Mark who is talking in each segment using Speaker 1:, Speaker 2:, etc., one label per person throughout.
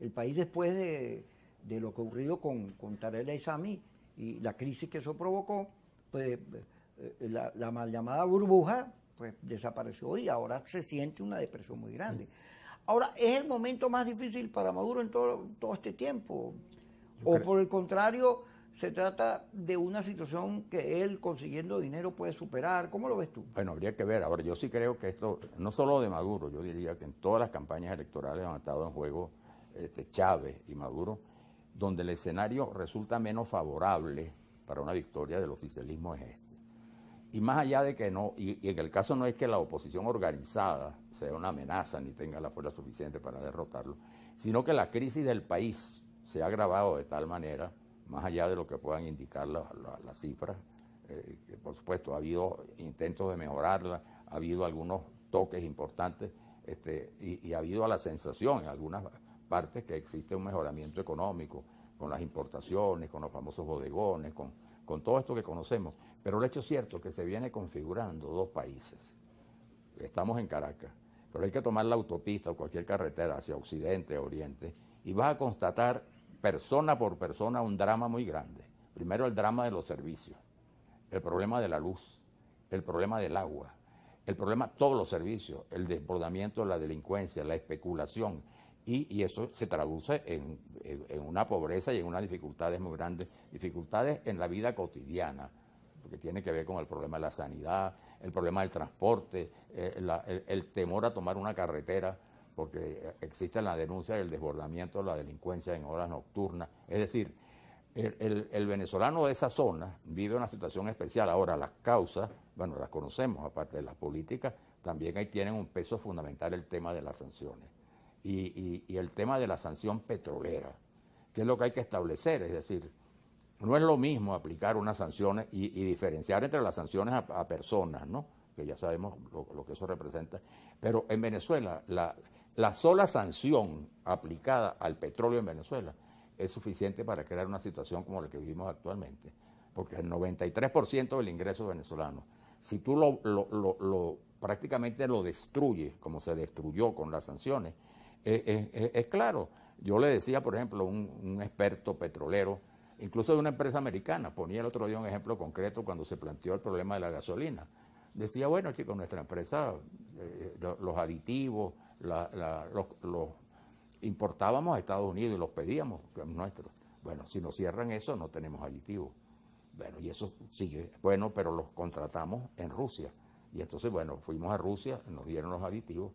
Speaker 1: El país después de lo que ocurrido con Tarek El Aissami y la crisis que eso provocó, pues la mal llamada burbuja pues desapareció y ahora se siente una depresión muy grande. Sí. Ahora, ¿es el momento más difícil para Maduro en todo este tiempo? ¿O por el contrario, se trata de una situación que él consiguiendo dinero puede superar? ¿Cómo lo ves tú?
Speaker 2: Bueno, habría que ver. Ahora, yo sí creo que esto, no solo de Maduro, yo diría que en todas las campañas electorales han estado en juego Chávez y Maduro, donde el escenario resulta menos favorable para una victoria del oficialismo es este. Y más allá de que no, y en el caso no es que la oposición organizada sea una amenaza ni tenga la fuerza suficiente para derrotarlo, sino que la crisis del país se ha agravado de tal manera, más allá de lo que puedan indicar las cifras, que por supuesto ha habido intentos de mejorarla, ha habido algunos toques importantes y ha habido la sensación en algunas partes que existe un mejoramiento económico con las importaciones, con los famosos bodegones, con todo esto que conocemos. Pero el hecho cierto es que se viene configurando dos países. Estamos en Caracas, pero hay que tomar la autopista o cualquier carretera hacia occidente, oriente, y vas a constatar persona por persona un drama muy grande. Primero el drama de los servicios, el problema de la luz, el problema del agua, el problema de todos los servicios, el desbordamiento de la delincuencia, la especulación, y eso se traduce en una pobreza y en unas dificultades muy grandes, dificultades en la vida cotidiana, porque tiene que ver con el problema de la sanidad, el problema del transporte, el temor a tomar una carretera, porque existe la denuncia del desbordamiento de la delincuencia en horas nocturnas. Es decir, el venezolano de esa zona vive una situación especial. Ahora, las causas, bueno, las conocemos, aparte de las políticas, también ahí tienen un peso fundamental el tema de las sanciones. Y el tema de la sanción petrolera, que es lo que hay que establecer, es decir, no es lo mismo aplicar unas sanciones y diferenciar entre las sanciones a personas, ¿no? Que ya sabemos lo que eso representa. Pero en Venezuela, la sola sanción aplicada al petróleo en Venezuela es suficiente para crear una situación como la que vivimos actualmente. Porque el 93% del ingreso venezolano, si tú prácticamente lo destruyes, como se destruyó con las sanciones, es claro. Yo le decía, por ejemplo, un experto petrolero, incluso de una empresa americana, ponía el otro día un ejemplo concreto cuando se planteó el problema de la gasolina. Decía, bueno, chicos, nuestra empresa, los aditivos, los importábamos a Estados Unidos y los pedíamos nuestros. Bueno, si nos cierran eso, no tenemos aditivos. Bueno, y eso sigue, bueno, pero los contratamos en Rusia. Y entonces, bueno, fuimos a Rusia, nos dieron los aditivos.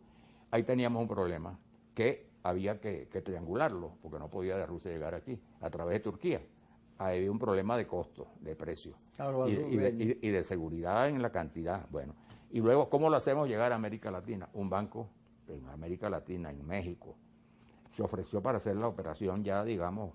Speaker 2: Ahí teníamos un problema que había que triangularlo, porque no podía de Rusia llegar aquí, a través de Turquía. Ahí había un problema de costo, de precio, claro, y de seguridad en la cantidad. Bueno, y luego, ¿cómo lo hacemos llegar a América Latina? Un banco en América Latina, en México, se ofreció para hacer la operación ya, digamos,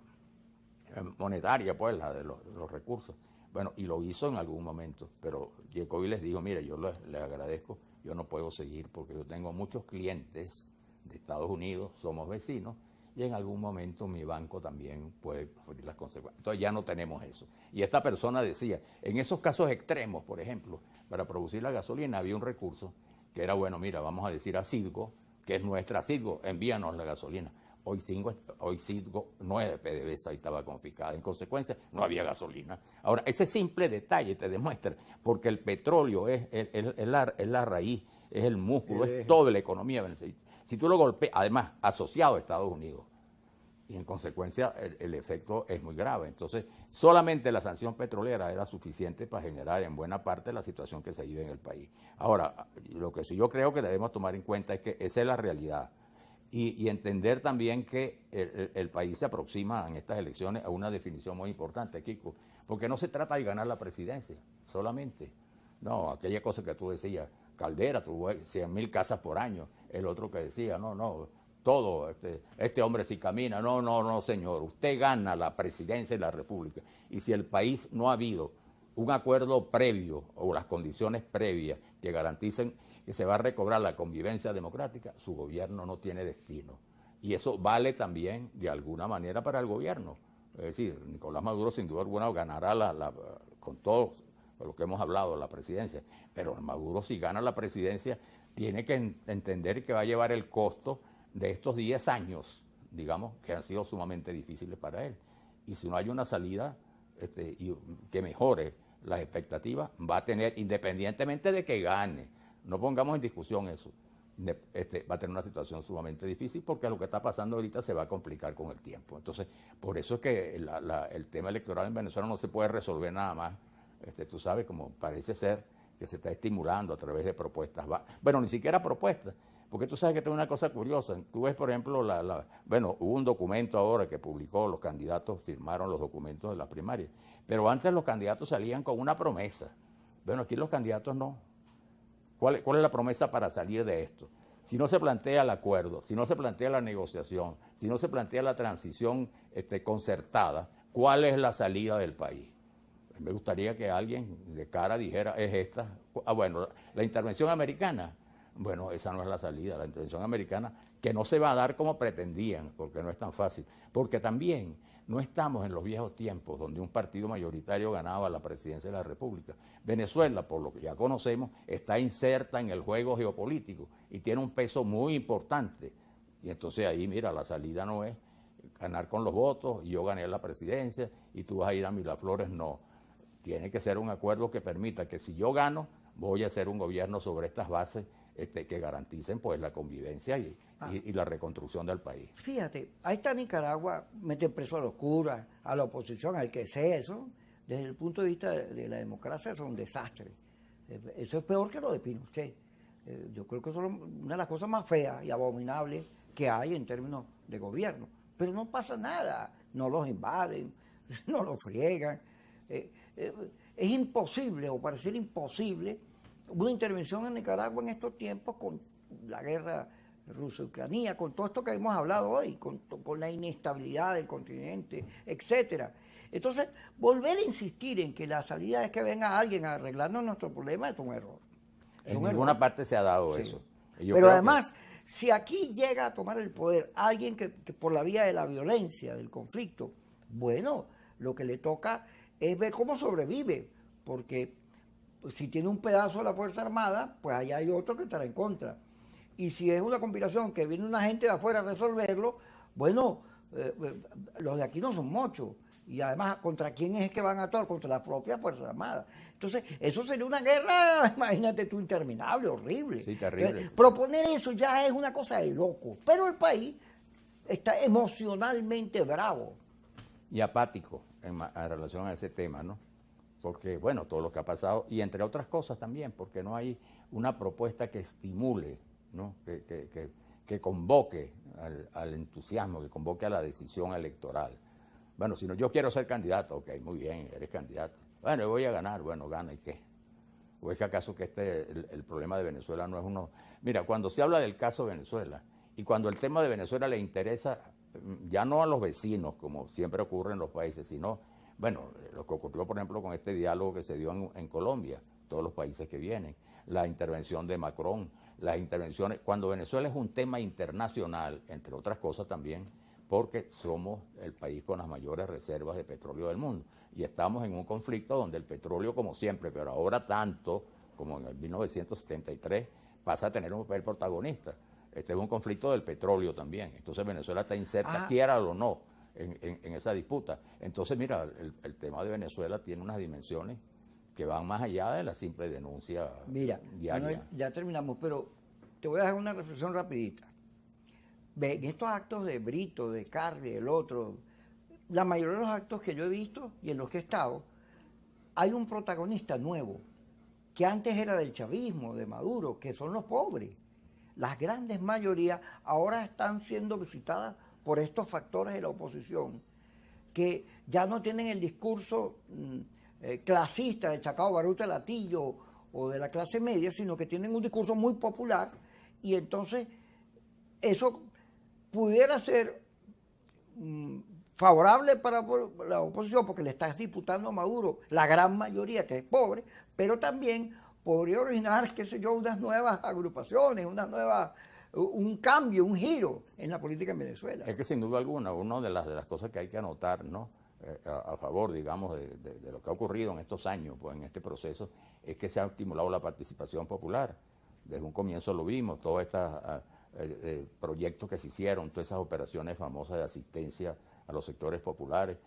Speaker 2: monetaria, pues, la de los recursos. Bueno, y lo hizo en algún momento, pero llegó y les dijo, mire, yo les agradezco, yo no puedo seguir porque yo tengo muchos clientes de Estados Unidos, somos vecinos, y en algún momento mi banco también puede sufrir las consecuencias. Entonces ya no tenemos eso. Y esta persona decía, en esos casos extremos, por ejemplo, para producir la gasolina había un recurso que era, bueno, mira, vamos a decir a Citgo, que es nuestra Citgo, envíanos la gasolina. Hoy Citgo no es de PDVSA y estaba confiscada. En consecuencia, no había gasolina. Ahora, ese simple detalle te demuestra, porque el petróleo es la raíz, es el músculo, es toda la economía venezolana. Si tú lo golpeas, además, asociado a Estados Unidos, y en consecuencia el efecto es muy grave. Entonces, solamente la sanción petrolera era suficiente para generar en buena parte la situación que se vive en el país. Ahora, lo que sí yo creo que debemos tomar en cuenta es que esa es la realidad. Y entender también que el país se aproxima en estas elecciones a una definición muy importante, Kiko, porque no se trata de ganar la presidencia solamente. No, aquella cosa que tú decías, Caldera tuvo 100.000 casas por año, el otro que decía, no, todo, este hombre sí camina, no, señor, usted gana la presidencia de la República. Y si el país no ha habido un acuerdo previo o las condiciones previas que garanticen que se va a recobrar la convivencia democrática, su gobierno no tiene destino. Y eso vale también de alguna manera para el gobierno. Es decir, Nicolás Maduro sin duda alguna ganará con todo lo que hemos hablado, la presidencia. Pero Maduro si gana la presidencia tiene que entender que va a llevar el costo de estos 10 años digamos, que han sido sumamente difíciles para él. Y si no hay una salida que mejore las expectativas, va a tener, independientemente de que gane, no pongamos en discusión eso, va a tener una situación sumamente difícil porque lo que está pasando ahorita se va a complicar con el tiempo. Entonces, por eso es que el tema electoral en Venezuela no se puede resolver nada más, tú sabes, como parece ser que se está estimulando a través de propuestas. Bueno, ni siquiera propuestas, porque tú sabes que tengo una cosa curiosa. Tú ves, por ejemplo, bueno, hubo un documento ahora que publicó, los candidatos firmaron los documentos de las primarias, pero antes los candidatos salían con una promesa. Bueno, aquí los candidatos no. ¿Cuál es la promesa para salir de esto? Si no se plantea el acuerdo, si no se plantea la negociación, si no se plantea la transición concertada, ¿cuál es la salida del país? Me gustaría que alguien de cara dijera, es esta. Bueno, la intervención americana, bueno, esa no es la salida. La intervención americana, que no se va a dar como pretendían, porque no es tan fácil. Porque también no estamos en los viejos tiempos donde un partido mayoritario ganaba la presidencia de la República. Venezuela, por lo que ya conocemos, está inserta en el juego geopolítico y tiene un peso muy importante. Y entonces ahí, mira, la salida no es ganar con los votos y yo gané la presidencia y tú vas a ir a Miraflores, no. Tiene que ser un acuerdo que permita que si yo gano, voy a hacer un gobierno sobre estas bases que garanticen pues la convivencia y la reconstrucción del país.
Speaker 1: Fíjate, ahí está Nicaragua, mete preso a los curas, a la oposición, al que sea, eso, desde el punto de vista de la democracia, eso es un desastre. Eso es peor que lo de Pinochet. Yo creo que eso es una de las cosas más feas y abominables que hay en términos de gobierno. Pero no pasa nada, no los invaden, no los friegan. Es imposible, o parecer imposible, una intervención en Nicaragua en estos tiempos con la guerra ruso-ucrania, con todo esto que hemos hablado hoy, con la inestabilidad del continente, etcétera. Entonces, volver a insistir en que la salida es que venga alguien a arreglarnos nuestro problema es un error.
Speaker 2: En ninguna parte se ha dado eso.
Speaker 1: Pero además, si aquí llega a tomar el poder alguien que por la vía de la violencia, del conflicto, bueno, lo que le toca es ver cómo sobrevive, porque si tiene un pedazo de la Fuerza Armada, pues allá hay otro que estará en contra. Y si es una conspiración que viene una gente de afuera a resolverlo, bueno, los de aquí no son muchos. Y además, ¿contra quién es que van a actuar? Contra la propia Fuerza Armada. Entonces, eso sería una guerra, imagínate tú, interminable, horrible.
Speaker 2: Sí, terrible.
Speaker 1: Entonces, proponer eso ya es una cosa de loco. Pero el país está emocionalmente bravo.
Speaker 2: Y apático en relación a ese tema, ¿no? Porque, bueno, todo lo que ha pasado, y entre otras cosas también, porque no hay una propuesta que estimule, ¿no? Que convoque al entusiasmo, que convoque a la decisión electoral. Bueno, si no, yo quiero ser candidato, ok, muy bien, eres candidato. Bueno, yo voy a ganar, bueno, gana, ¿y qué? ¿O es que acaso que el problema de Venezuela no es uno? Mira, cuando se habla del caso Venezuela, y cuando el tema de Venezuela le interesa, ya no a los vecinos, como siempre ocurre en los países, sino, bueno, lo que ocurrió, por ejemplo, con este diálogo que se dio en Colombia, todos los países que vienen, la intervención de Macron, las intervenciones, cuando Venezuela es un tema internacional, entre otras cosas también, porque somos el país con las mayores reservas de petróleo del mundo. Y estamos en un conflicto donde el petróleo, como siempre, pero ahora tanto como en el 1973, pasa a tener un papel protagonista. Este es un conflicto del petróleo también. Entonces Venezuela está inserta, quiera o no, en esa disputa. Entonces, mira, el tema de Venezuela tiene unas dimensiones que van más allá de la simple denuncia diaria.
Speaker 1: Bueno, ya terminamos, pero te voy a dejar una reflexión rapidita. Ve, en estos actos de Brito, de Carri, el otro, la mayoría de los actos que yo he visto y en los que he estado, hay un protagonista nuevo, que antes era del chavismo, de Maduro, que son los pobres. Las grandes mayorías ahora están siendo visitadas por estos factores de la oposición, que ya no tienen el discurso clasista de Chacao, Baruta, Latillo o de la clase media, sino que tienen un discurso muy popular, y entonces eso pudiera ser favorable para la oposición porque le estás disputando a Maduro la gran mayoría que es pobre, pero también podría originar, qué sé yo, unas nuevas agrupaciones, un cambio, un giro en la política en Venezuela.
Speaker 2: Es que sin duda alguna, una de las cosas que hay que anotar, ¿no? A favor, digamos, de lo que ha ocurrido en estos años, pues en este proceso, es que se ha estimulado la participación popular. Desde un comienzo lo vimos, todas estas proyectos que se hicieron, todas esas operaciones famosas de asistencia a los sectores populares,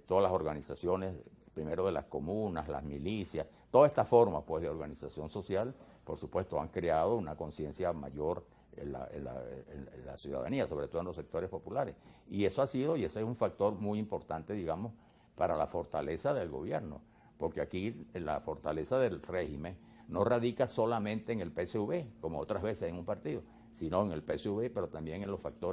Speaker 2: todas las organizaciones, primero de las comunas, las milicias, toda esta forma pues, de organización social, por supuesto, han creado una conciencia mayor en la ciudadanía, sobre todo en los sectores populares. Y eso ha sido, y ese es un factor muy importante, digamos, para la fortaleza del gobierno, porque aquí la fortaleza del régimen no radica solamente en el PSV, como otras veces en un partido, sino en el PSV, pero también en los factores